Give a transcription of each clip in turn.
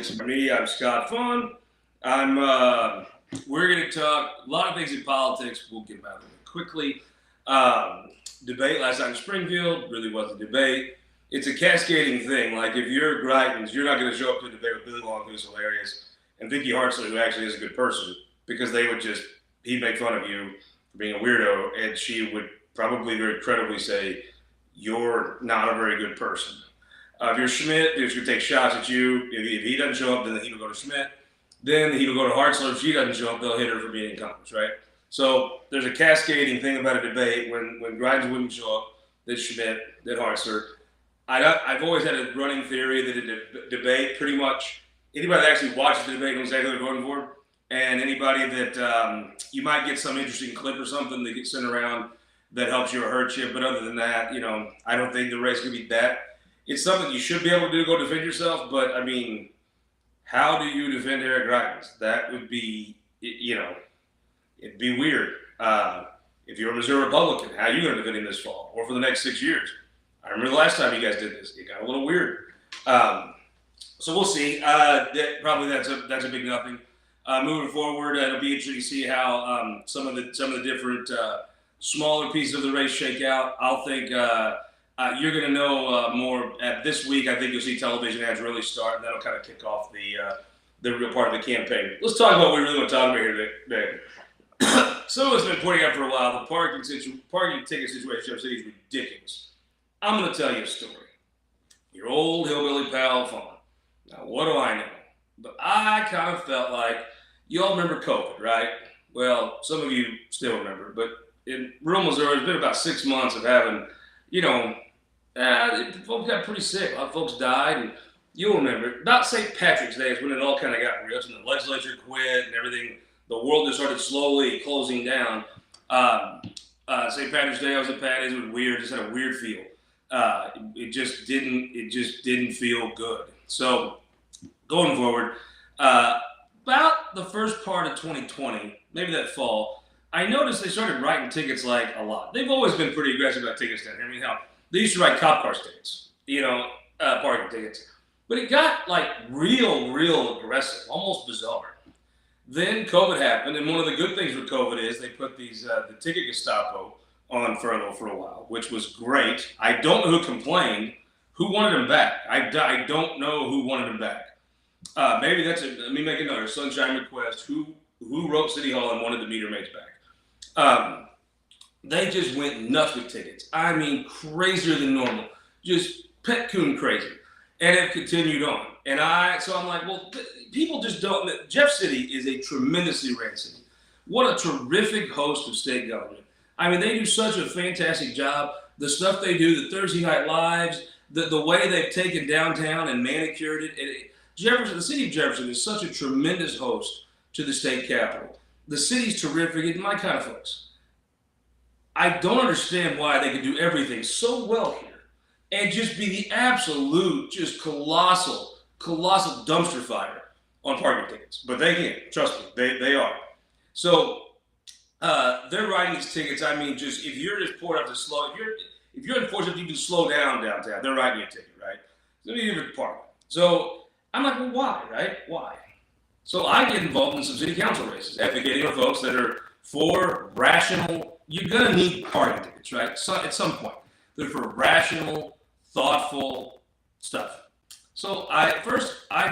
For me, I'm Scott Faughn. We're going to talk a lot of things in politics. We'll get about them quickly. Debate last night in Springfield really wasn't a debate. It's a cascading thing. Like if you're Greitens, you're not going to show up to a debate with Billy Long, who's hilarious, and Vicky Hartzler, who actually is a good person, because he'd make fun of you for being a weirdo, and she would probably very credibly say, you're not a very good person. If you're Schmidt, he's going to take shots at you. If he doesn't show up, then he'll go to Schmidt. Then he'll go to Hartzler. If she doesn't show up, they'll hit her for being incompetent, right? So there's a cascading thing about a debate. When Grimes wouldn't show up, then Schmidt, then Hartzler. I've always had a running theory that a debate, pretty much anybody that actually watches the debate knows exactly what they're voting for. And anybody that you might get some interesting clip or something that gets sent around that helps you or hurts you. But other than that, I don't think the race could be that. It's something you should be able to do to go defend yourself, but I mean, how do you defend Eric Greitens? That would be, it'd be weird. If you're a Missouri Republican, how are you going to defend him this fall or for the next 6 years? I remember the last time you guys did this; it got a little weird. So we'll see. Probably that's a big nothing. Moving forward, it'll be interesting to see how some of the different smaller pieces of the race shake out. I'll think. You're going to know more this week. I think you'll see television ads really start, and that'll kind of kick off the real part of the campaign. Let's talk about what we really want to talk about here today. Some of us have been pointing out for a while the parking ticket situation in Jeff City is ridiculous. I'm going to tell you a story. Your old hillbilly pal, Faughn. Now, what do I know? But I kind of felt like, you all remember COVID, right? Well, some of you still remember, but in rural Missouri, it's been about 6 months of having, folks got pretty sick. A lot of folks died, and you'll remember about St. Patrick's Day is when it all kind of got real, and the legislature quit and everything. The world just started slowly closing down. St. Patrick's Day, I was at Patty's. It was weird. Just had a weird feel. It just didn't feel good. So going forward, about the first part of 2020, maybe that fall, I noticed they started writing tickets like a lot. They've always been pretty aggressive about tickets down here. I mean, hell, they used to write cop car tickets, parking tickets. But it got like real aggressive, almost bizarre. Then COVID happened, and one of the good things with COVID is they put these the ticket Gestapo on furlough for a while, which was great. I don't know who complained. Who wanted them back? I don't know who wanted them back. Maybe let me make another sunshine request. Who wrote City Hall and wanted the meter maids back? They just went nuts with tickets. I mean, crazier than normal. Just pet coon crazy. And it continued on. And so I'm like, well, people just don't. Jeff City is a tremendously ran city. What a terrific host of state government. I mean, they do such a fantastic job. The stuff they do, the Thursday Night Lives, the way they've taken downtown and manicured it. The city of Jefferson is such a tremendous host to the state capitol. The city's terrific. It's my kind of folks. I don't understand why they can do everything so well here and just be the absolute, just colossal dumpster fire on parking tickets. But they can. Trust me, they are. So they're writing these tickets. I mean, just if you're just poor enough to slow, if you're unfortunate you can slow down downtown, they're writing you a ticket, right? Let me give you a park. So I'm like, well, why, right? Why? So I get involved in some city council races, advocating for folks that are for rational. You're gonna need parking tickets, right? So at some point, they're for rational, thoughtful stuff. So I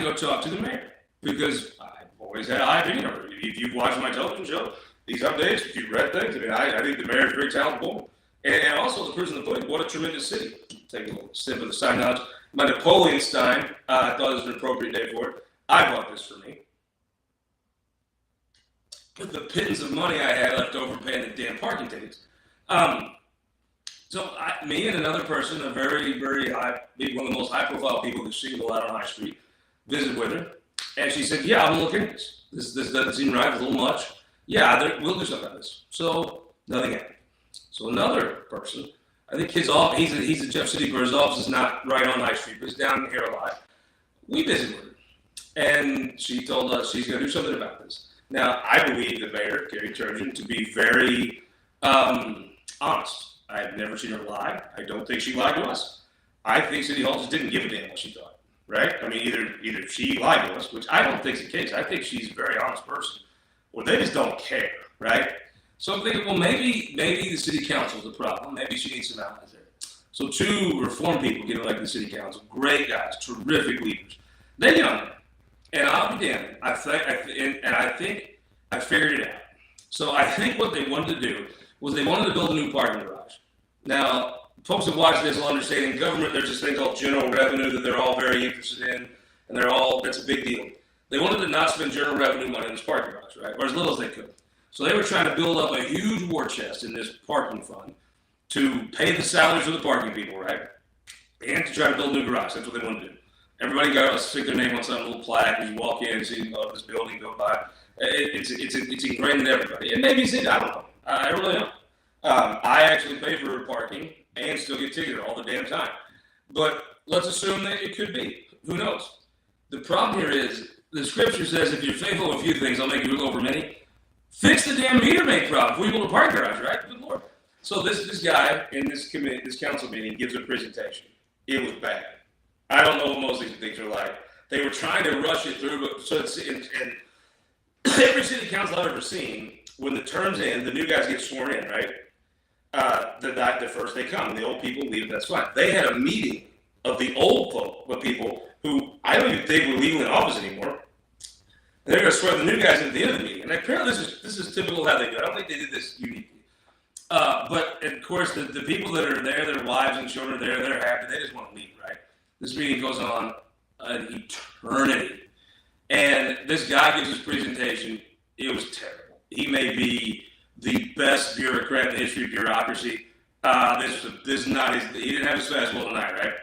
go talk to the mayor because I've always had a high opinion of her. If you've watched my television show, these updates, if you've read things, I think the mayor is a very talented woman. And also the person in the put, what a tremendous city. Take a little sip of the sign knowledge. My Napoleon Stein, I thought it was an appropriate day for it. I bought this for me. With the pittance of money I had left over paying the damn parking tickets. So me and another person, a very, very one of the most high-profile people that's single out on High Street, visited with her. And she said, yeah, I'm looking at this. This doesn't seem right. It's a little much. Yeah, we'll do something about this. So nothing happened. So another person, I think he's at Jeff City, where his office is not right on High Street, but it's down here a lot. We visited with her. And she told us she's going to do something about this. Now, I believe the mayor, Gary Turgeon, to be very honest. I've never seen her lie. I don't think she lied to us. I think City Hall just didn't give a damn what she thought. right? I mean, either she lied to us, which I don't think is the case. I think she's a very honest person, or they just don't care, right? So I'm thinking, well, maybe the city council is the problem. Maybe she needs some allies there. So 2 reform people get elected to city council, great guys, terrific leaders. They get on there, and I'll be damned. I think I figured it out. So I think what they wanted to do was they wanted to build a new parking garage. Now, folks that watch this will understand in government there's this thing called general revenue that they're all very interested in, and that's a big deal. They wanted to not spend general revenue money in this parking garage, right, or as little as they could. So they were trying to build up a huge war chest in this parking fund to pay the salaries of the parking people, right, and to try to build a new garage. That's what they wanted to do. Everybody got to stick their name on some little plaque as you walk in and see this building go by. It's ingrained in everybody. And maybe it's I don't know. I really don't. I actually pay for parking and still get ticketed all the damn time. But let's assume that it could be. Who knows? The problem here is the scripture says if you're faithful with a few things, I'll make you rule over many. Fix the damn meter maid problem before you build a parking garage, right? Good Lord. So this guy in this council meeting gives a presentation. It was bad. I don't know what most of these things are like. They were trying to rush it through, but and every city council I've ever seen, when the terms end, the new guys get sworn in, right? The first they come, the old people leave, that's fine. They had a meeting of the old folk, but people who I don't even think were legally in office anymore. And they're going to swear the new guys at the end of the meeting. And apparently this is typical how they do it. I don't think they did this uniquely. But of course, the people that are there, their wives and children are there, they're happy. They just want to leave, right? This meeting goes on an eternity. And this guy gives his presentation. It was terrible. He may be the best bureaucrat in the history of bureaucracy. This is not his, he didn't have his fastball tonight, right?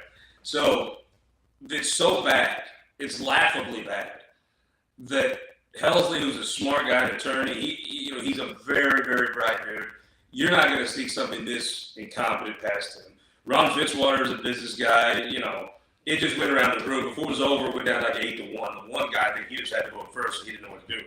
So it's so bad, it's laughably bad, that Helsley, who's a smart guy, an attorney, he's a very, very bright dude. You're not going to see something this incompetent past him. Ron Fitzwater is a business guy, it just went around the room. Before it was over, it went down like 8-1. The one guy, I think he just had to vote first, so he didn't know what to do.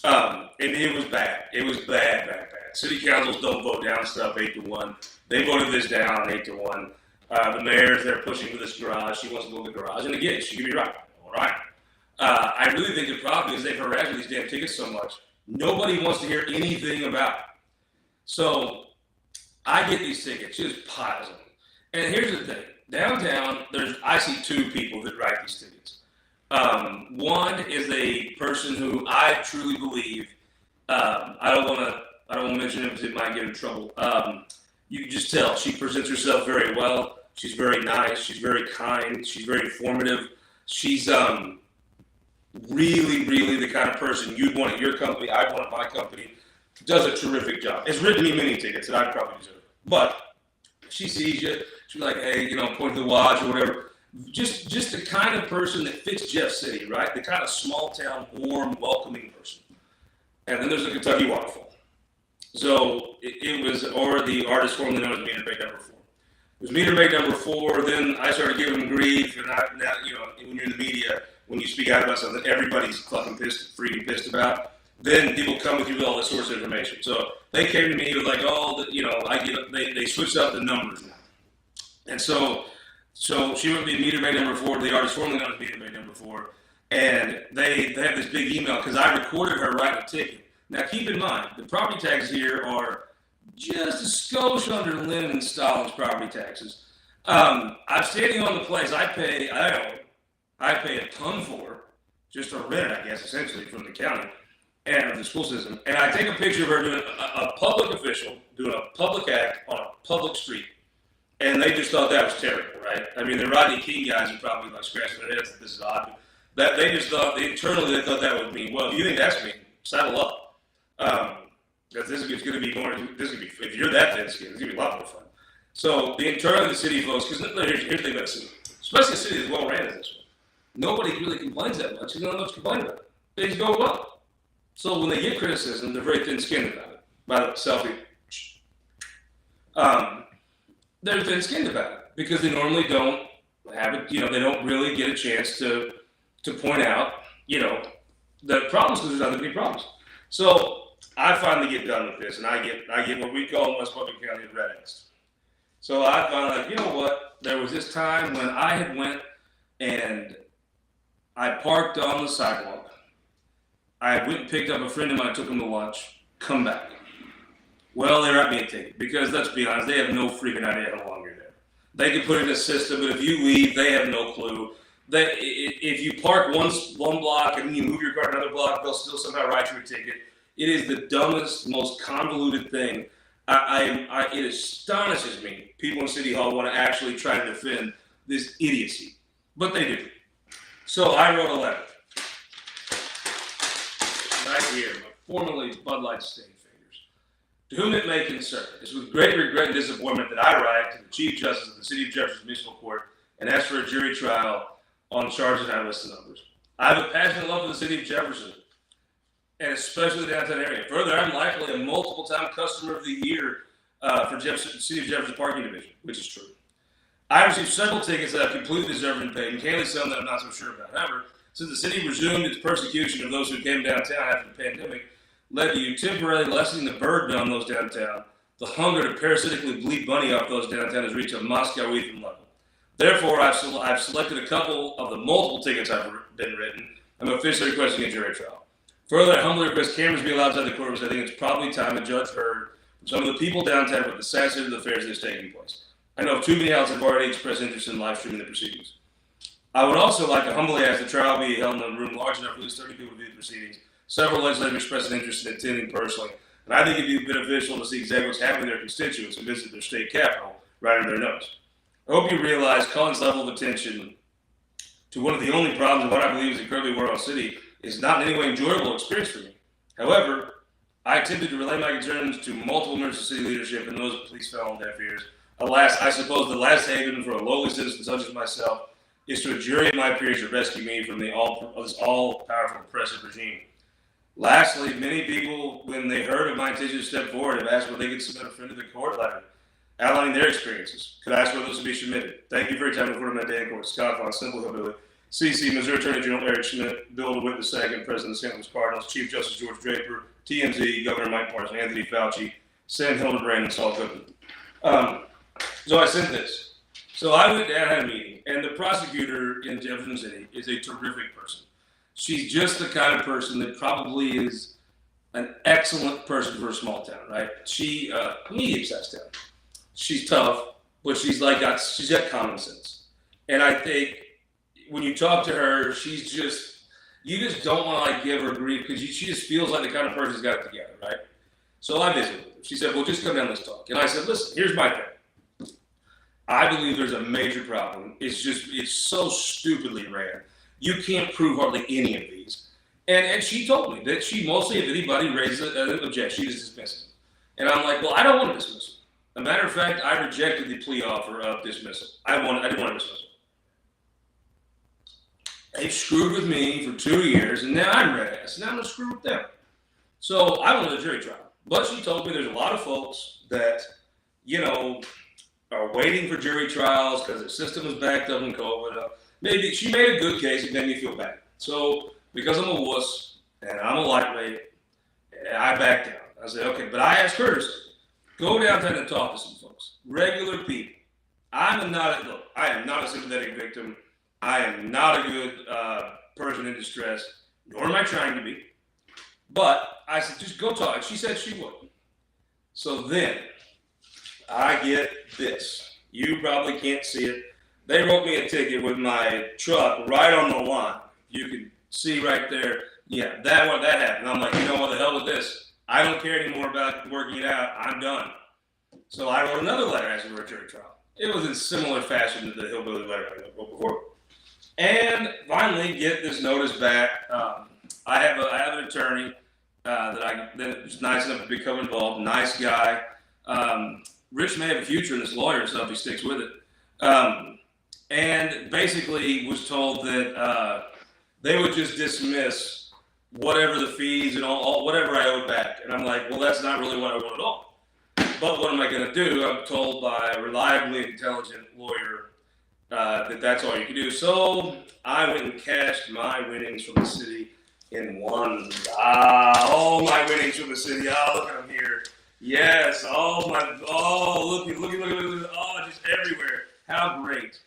And it was bad. It was bad. City councils don't vote down stuff 8-1. They voted this down 8-1. The mayor's there pushing for this garage. She wants to build the garage. And again, she could be right. All right. I really think the problem is they've harassed these damn tickets so much. Nobody wants to hear anything about it. So I get these tickets, just piles of them. And here's the thing. Downtown, I see 2 people that write these tickets. One is a person who I truly believe, I don't want to mention him because it might get in trouble. You can just tell she presents herself very well. She's very nice. She's very kind. She's very informative. She's really, really the kind of person you'd want at your company. I'd want at my company. Does a terrific job. It's written me many tickets that I'd probably deserve. But she sees you. She's like, hey, point to the watch or whatever. Just the kind of person that fits Jeff City, right? The kind of small town, warm, welcoming person. And then there's the Kentucky Waterfall. So it was, or the artist formerly known as Meter Maid number 4. It was Meter Maid number 4. Then I started giving them grief, and now when you're in the media, when you speak out about something, everybody's fucking freaking pissed about. Then people come with you with all this source of information. So they came to me with like, they switched up the numbers now. And so she would be Meter Maid number 4, the artist formerly known as Meter Maid number 4. And they have this big email because I recorded her writing a ticket. Now keep in mind, the property taxes here are just a skosh under Lynn and Stalin's property taxes. I'm standing on the place I pay a ton for, just to rent it, I guess, essentially, from the county and the school system. And I take a picture of her doing a public official, doing a public act on a public street. And they just thought that was terrible, right? I mean, the Rodney King guys are probably like scratching their heads that this is odd. That they just thought, internally, they thought that would mean, well, if you think that's mean, saddle up. Because this is going to be more, if you're that thin skin, it's going to be a lot more fun. So the internal of the city folks, because here's the thing about the city, especially a city that's well ran as this one, nobody really complains that much. There's not much to complain about. Things go well. So when they get criticism, they're very thin skinned about it. By the selfie, they're thin skinned about it because they normally don't have it. They don't really get a chance to point out, the problems because there's other big problems. So I finally get done with this, and I get what we call in West Buckingham County the red X. So I finally, you know what? There was this time when I had went and I parked on the sidewalk. I went and picked up a friend of mine, took him to lunch, come back. Well, they write me a ticket because, let's be honest, they have no freaking idea how long you're there. They can put it in a system, but if you leave, they have no clue. If you park one block and then you move your car another block, they'll still somehow write you a ticket. It is the dumbest, most convoluted thing. It astonishes me people in City Hall want to actually try to defend this idiocy, but they do. So I wrote a letter right here, formerly Bud Light Stain Fingers. To whom it may concern, it's with great regret and disappointment that I write to the Chief Justice of the City of Jefferson Municipal Court and ask for a jury trial on charges I list the numbers. I have a passionate love for the City of Jefferson, and especially the downtown area. Further, I'm likely a multiple-time customer of the year for City of Jefferson Parking Division, which is true. I received several tickets that I've completely deserved and paid, and candidly some that I'm not so sure about. However, since the city resumed its persecution of those who came downtown after the pandemic, led to temporarily lessening the burden on those downtown, the hunger to parasitically bleed money off those downtown has reached a Moscow-Ethan level. Therefore, I've selected a couple of the multiple tickets I've been written. I'm officially requesting a jury trial. Further, I humbly request cameras be allowed outside the courtroom. I think it's probably time a judge heard from some of the people downtown with the sad state of the affairs that is taking place. I know too many outlets have already expressed interest in live streaming the proceedings. I would also like to humbly ask the trial be held in a room large enough for at least 30 people to view the proceedings. Several legislators expressed an interest in attending personally, and I think it'd be beneficial to see exactly what's happening to their constituents and visit their state capitol right under their nose. I hope you realize Colin's level of attention to one of the only problems of what I believe is incredibly world city is not in any way enjoyable experience for me. However, I attempted to relay my concerns to multiple members of city leadership, and those police fell on deaf ears. Alas, I suppose the last haven for a lowly citizen such as myself is to a jury of my peers to rescue me from this all-powerful oppressive regime. Lastly, many people, when they heard of my intention to step forward, have asked whether they could submit a friend to the court letter outlining their experiences. Could I ask whether those would be submitted? Thank you for your time before my day in court. Scott Faughn, Simple Hillbilly. CC, Missouri Attorney General Eric Schmidt, Bill DeWitt II, President of the St. Louis Cardinals, Chief Justice George Draper, TMZ, Governor Mike Parson, Anthony Fauci, Sam Hildebrand, and Saul Goodman. So I sent this. So I went down, had a meeting, and the prosecutor in Jefferson City is a terrific person. She's just the kind of person that probably is an excellent person for a small town, right? She, medium-sized town. She's tough, but she's got common sense. And I think when you talk to her, you just don't want to give her grief because she just feels like the kind of person who's got it together, right? So I visited her. She said, well, just come down, let's talk. And I said, listen, here's my thing. I believe there's a major problem. It's so stupidly ran. You can't prove hardly any of these. And she told me that she mostly, if anybody raises an objection, she just dismisses it. And I'm like, well, I don't want to dismiss it. As a matter of fact, I rejected the plea offer of dismissal. I didn't want to dismiss it. They've screwed with me for 2 years, and now I'm red ass. Now I'm going to screw with them. So I went to the jury trial. But she told me there's a lot of folks that, are waiting for jury trials because the system is backed up in COVID. Maybe she made a good case. It made me feel bad. So because I'm a wuss and I'm a lightweight, I backed down. I said, okay, but I asked her to go downtown and talk to some folks, regular people. I am not a sympathetic victim. I am not a good person in distress, nor am I trying to be. But I said, just go talk. She said she would. So then I get this. You probably can't see it. They wrote me a ticket with my truck right on the line. You can see right there. Yeah, that happened. I'm like, you know what, the hell with this. I don't care anymore about working it out. I'm done. So I wrote another letter asking for a jury trial. It was in similar fashion to the hillbilly letter I wrote before. And finally get this notice back. I have an attorney that was nice enough to become involved. Nice guy. Rich may have a future in this lawyer stuff. He sticks with it. And basically was told that they would just dismiss whatever the fees and all whatever I owed back. And I'm like, well, that's not really what I want at all. But what am I going to do? I'm told by a reliably intelligent lawyer that that's all you can do. So I went and cashed my winnings from the city in one. All my winnings from the city. Oh, look at them here. Yes. Look, just everywhere. How great.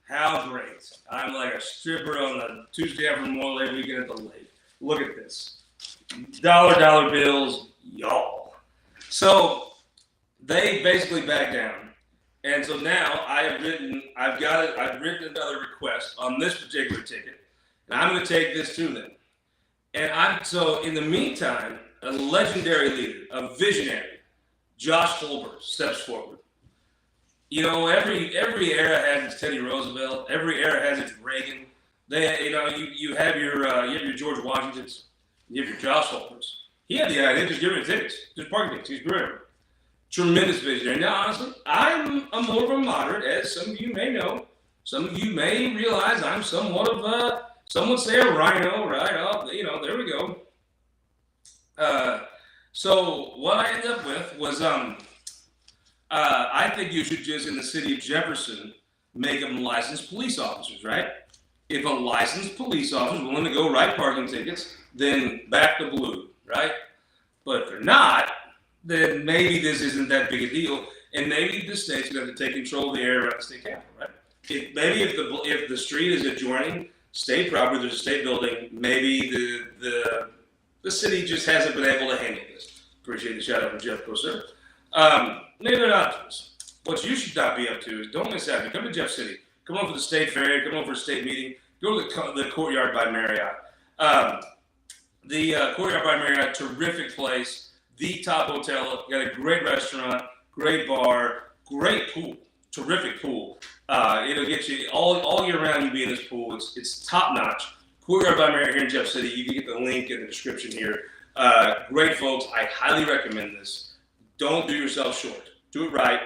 How great. I'm like a stripper on a Tuesday after Memorial Day weekend at the lake. Look at this. Dollar bills, y'all. So they basically backed down. And so now I've written another request on this particular ticket. And I'm going to take this to them. And so in the meantime, a legendary leader, a visionary, Josh Holbert steps forward. You know, every era has its Teddy Roosevelt. Every era has its Reagan. You have your George Washingtons. You have your Josh Holberts. He had the idea, just give me the tickets, just parking tickets. He's brilliant. Tremendous visionary. Now, honestly, I'm a more of a moderate, as some of you may know. Some of you may realize I'm somewhat of some would say a rhino, right? Oh, there we go. So what I ended up with was I think you should just, in the city of Jefferson, make them licensed police officers, right? If a licensed police officer is willing to go write parking tickets, then back the blue, right? But if they're not, then maybe this isn't that big a deal, and maybe the state's going to take control of the area around the state capitol, right? If the street is adjoining state property, there's a state building, maybe the city just hasn't been able to handle this. Appreciate the shout out from Jeff Coser. Maybe they're not to us. What you should not be up to is don't miss out. You come to Jeff City. Come over for the state fair. Come over for a state meeting. Go to the Courtyard by Marriott. The Courtyard by Marriott, terrific place. The top hotel. Got a great restaurant, great bar, great pool, terrific pool. It'll get you all year round. You be in this pool. It's top notch. Courtyard by Marriott here in Jeff City. You can get the link in the description here. Great folks. I highly recommend this. Don't do yourself short. Do it right.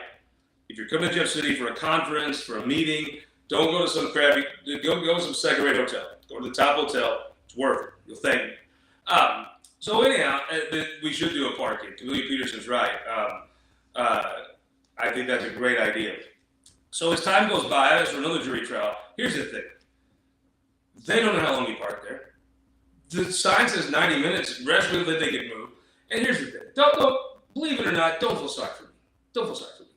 If you're coming to Jeff City for a conference, for a meeting, don't go to some crappy. Go to some second-rate hotel. Go to the top hotel. It's worth it. You'll thank me. So anyhow, we should do a parking. Camilla Peterson's right. I think that's a great idea. So as time goes by, as for another jury trial, here's the thing. They don't know how long you park there. The sign says 90 minutes. Rest of it, they can move. And here's the thing. Don't believe it or not, don't feel sorry for me. Don't feel sorry for me.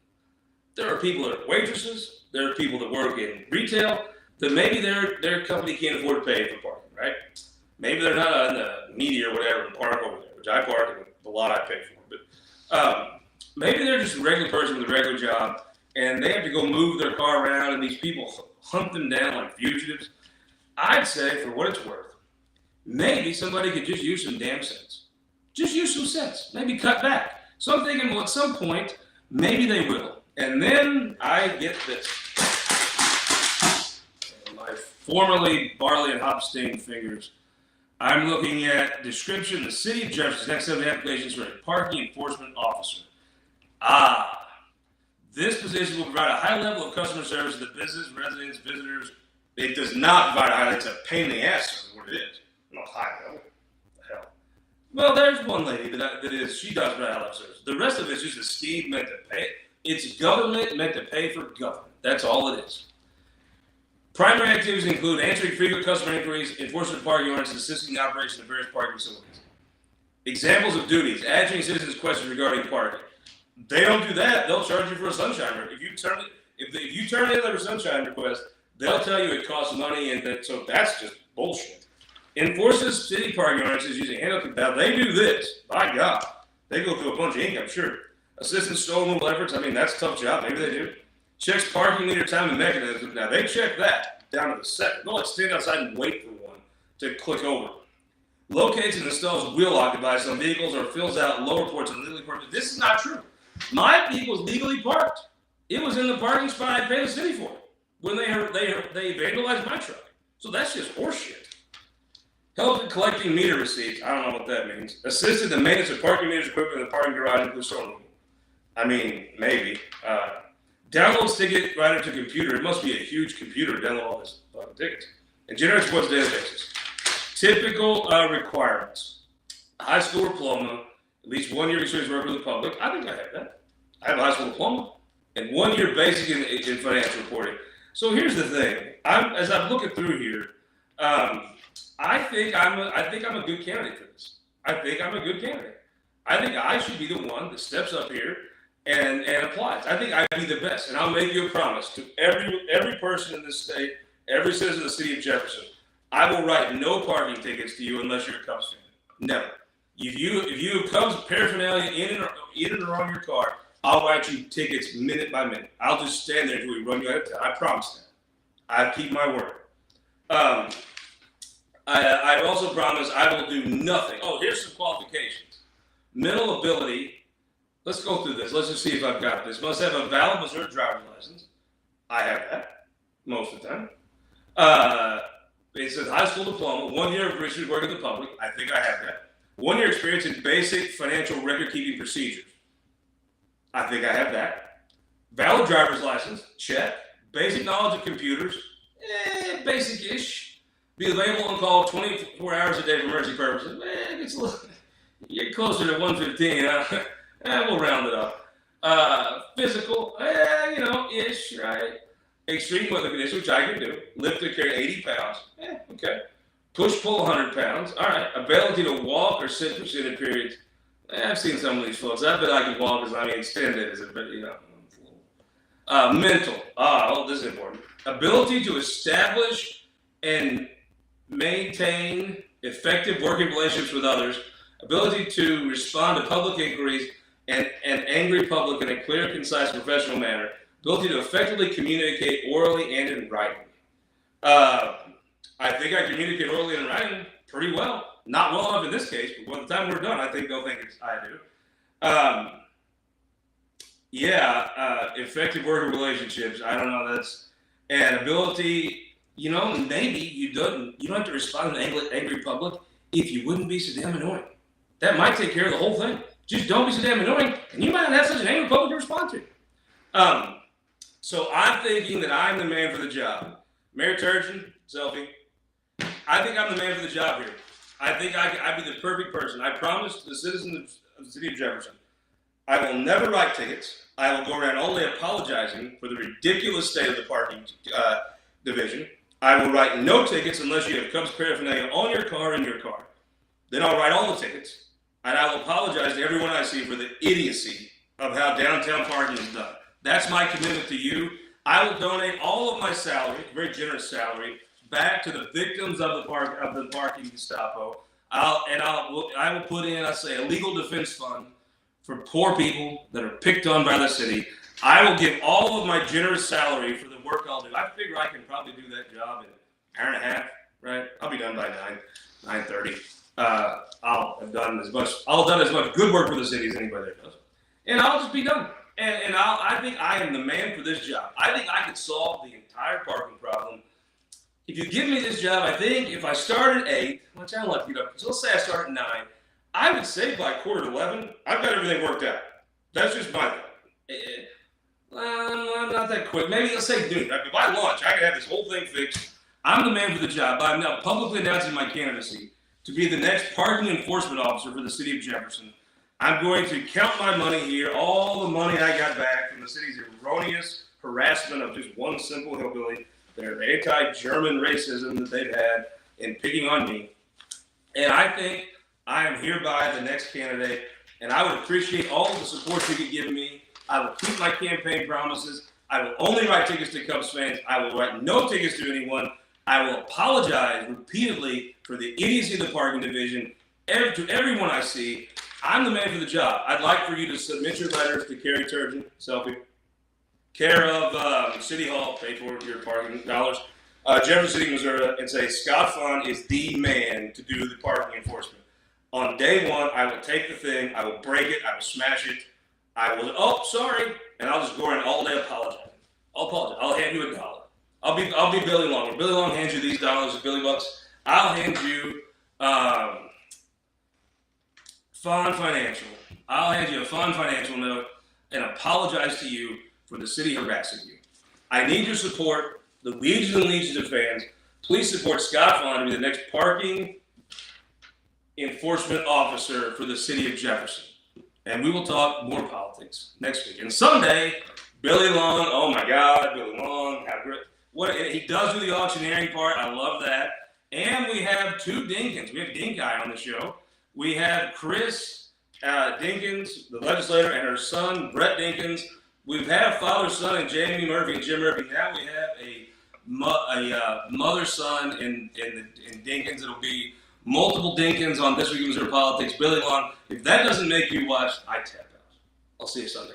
There are people that are waitresses. There are people that work in retail that maybe their company can't afford to pay for parking, right? Maybe they're not on the media or whatever and park over there, which I park in the lot I pay for. But maybe they're just a regular person with a regular job, and they have to go move their car around, and these people hunt them down like fugitives. I'd say, for what it's worth, maybe somebody could just use some damn sense. Just use some sense. Maybe cut back. So I'm thinking, well, at some point, maybe they will. And then I get this. My formerly barley and hop stained fingers. I'm looking at description. The city of Jefferson next set of applications for a parking enforcement officer. This position will provide a high level of customer service to the business, residents, visitors. It does not provide a high level. It's a pain in the ass. Is what it is. Not high level. The hell. Well, there's one lady that is. She does provide high level service. The rest of it's just a scheme meant to pay. It's government meant to pay for government. That's all it is. Primary activities include answering frequent customer inquiries, enforcement of parking ordinances, assisting in the operation of various parking facilities. Examples of duties: answering citizens' questions regarding parking. They don't do that. They'll charge you for a sunshine request. If you turn in a sunshine request, they'll tell you it costs money, and so that's just bullshit. Enforces city parking ordinances using handheld. Now they do this. By God, they go through a bunch of ink, I'm sure. Assist in snow removal efforts. I mean, that's a tough job. Maybe they do. Checks parking meter time and mechanisms. Now they check that down to the second. They'll like stand outside and wait for one to click over. Locates and installs wheel lock devices on vehicles or fills out lower ports of legally parked. This is not true. My vehicle was legally parked. It was in the parking spot I paid the city for when they vandalized my truck. So that's just horseshit. Help in collecting meter receipts. I don't know what that means. Assisted in the maintenance of parking meters equipment in the parking garage includes snow removal. I mean, maybe. Downloads ticket writer to computer. It must be a huge computer to download all this fucking tickets. And generates reports databases. Typical requirements. High school diploma, at least 1 year experience working with the public. I think I have that. I have a high school diploma. And 1 year basic in financial reporting. So here's the thing. As I'm looking through here, I think I'm a good candidate for this. I think I'm a good candidate. I think I should be the one that steps up here and applies. I think I'd be the best, and I'll make you a promise to every person in this state, every citizen of the city of Jefferson. I will write no parking tickets to you unless you're a Cubs fan. Never. If you have Cubs paraphernalia in and around your car, I'll write you tickets minute by minute. I'll just stand there until we run you out of town. I promise that. I keep my word. I also promise I will do nothing. Oh, here's some qualifications. Mental ability. Let's go through this. Let's just see if I've got this. Must have a valid Missouri driver's license. I have that most of the time. It says high school diploma, 1 year of research work in the public. I think I have that. 1 year experience in basic financial record-keeping procedures. I think I have that. Valid driver's license. Check. Basic knowledge of computers. Basic-ish. Be available on call 24 hours a day for emergency purposes. It gets a little, you get closer to 115. We'll round it up. Physical, ish, right? Extreme weather conditions, which I can do. Lift or carry 80 pounds. Okay. Push-pull 100 pounds. All right. Ability to walk or sit for extended periods. I've seen some of these folks. I bet I can walk extended as a bit, mental. This is important. Ability to establish and maintain effective working relationships with others. Ability to respond to public inquiries and angry public in a clear, concise, professional manner. Ability to effectively communicate orally and in writing. I think I communicate orally and in writing pretty well. Not well enough in this case, but by the time we're done, I think they'll think I do. Effective working relationships. I don't know. And ability. Maybe you don't have to respond to an angry public if you wouldn't be so damn annoying. That might take care of the whole thing. Just don't be so damn annoying, and you might not have such an angry public to respond to. So I'm thinking that I'm the man for the job. Mayor Turgeon, selfie. I think I'm the man for the job here. I think I'd be the perfect person. I promise the citizens of the city of Jefferson, I will never write tickets. I will go around only apologizing for the ridiculous state of the parking division. I will write no tickets unless you have Cubs paraphernalia on your car in your car. Then I'll write all the tickets, and I will apologize to everyone I see for the idiocy of how downtown parking is done. That's my commitment to you. I will donate all of my salary, very generous salary, back to the victims of the parking Gestapo. I will put in, a legal defense fund for poor people that are picked on by the city. I will give all of my generous salary for the work I'll do. I figure I can probably do that job in an hour and a half, right? I'll be done by 9:30. I'll have done as much good work for the city as anybody there does. And I'll just be done. And I think I am the man for this job. I think I could solve the entire parking problem. If you give me this job, I think if I start at 8, which I don't like to get up, so let's say I start at 9, I would say by 10:45, I've got everything worked out. That's just my thing. I'm not that quick. Maybe let's say noon. By lunch, I could have this whole thing fixed. I'm the man for the job. I'm now publicly announcing my candidacy to be the next parking enforcement officer for the city of Jefferson. I'm going to count my money here, all the money I got back from the city's erroneous harassment of just one simple hillbilly, their anti-German racism that they've had in picking on me. And I think I am hereby the next candidate, and I would appreciate all of the support you could give me. I will keep my campaign promises. I will only write tickets to Cubs fans. I will write no tickets to anyone. I will apologize repeatedly for the idiocy of the parking division to everyone I see. I'm the man for the job. I'd like for you to submit your letters to Carrie Turgeon, selfie, care of City Hall, pay for your parking dollars, Jefferson City, Missouri, and say Scott Faughn is the man to do the parking enforcement. On day one, I will take the thing, I will break it, I will smash it, I will, sorry, and I'll just go around all day apologizing. I'll apologize. I'll hand you $1. I'll be Billy Long. When Billy Long hands you these dollars, Billy Bucks, I'll hand you Faughn Financial. I'll hand you a Faughn Financial note and apologize to you for the city harassing you. I need your support, the legions and legions of fans. Please support Scott Faughn to be the next parking enforcement officer for the city of Jefferson. And we will talk more politics next week. And someday, Billy Long, oh my God, Billy Long, how great. He does do the auctioneering part. I love that. And we have two Dinkins. We have Dink Guy on the show. We have Chris Dinkins, the legislator, and her son, Brett Dinkins. We've had a father-son in Jamie Murphy and Jim Murphy. Now we have a mother-son in Dinkins. It'll be multiple Dinkins on This Week in Missouri Politics. Billy Long, if that doesn't make you watch, I tap out. I'll see you Sunday.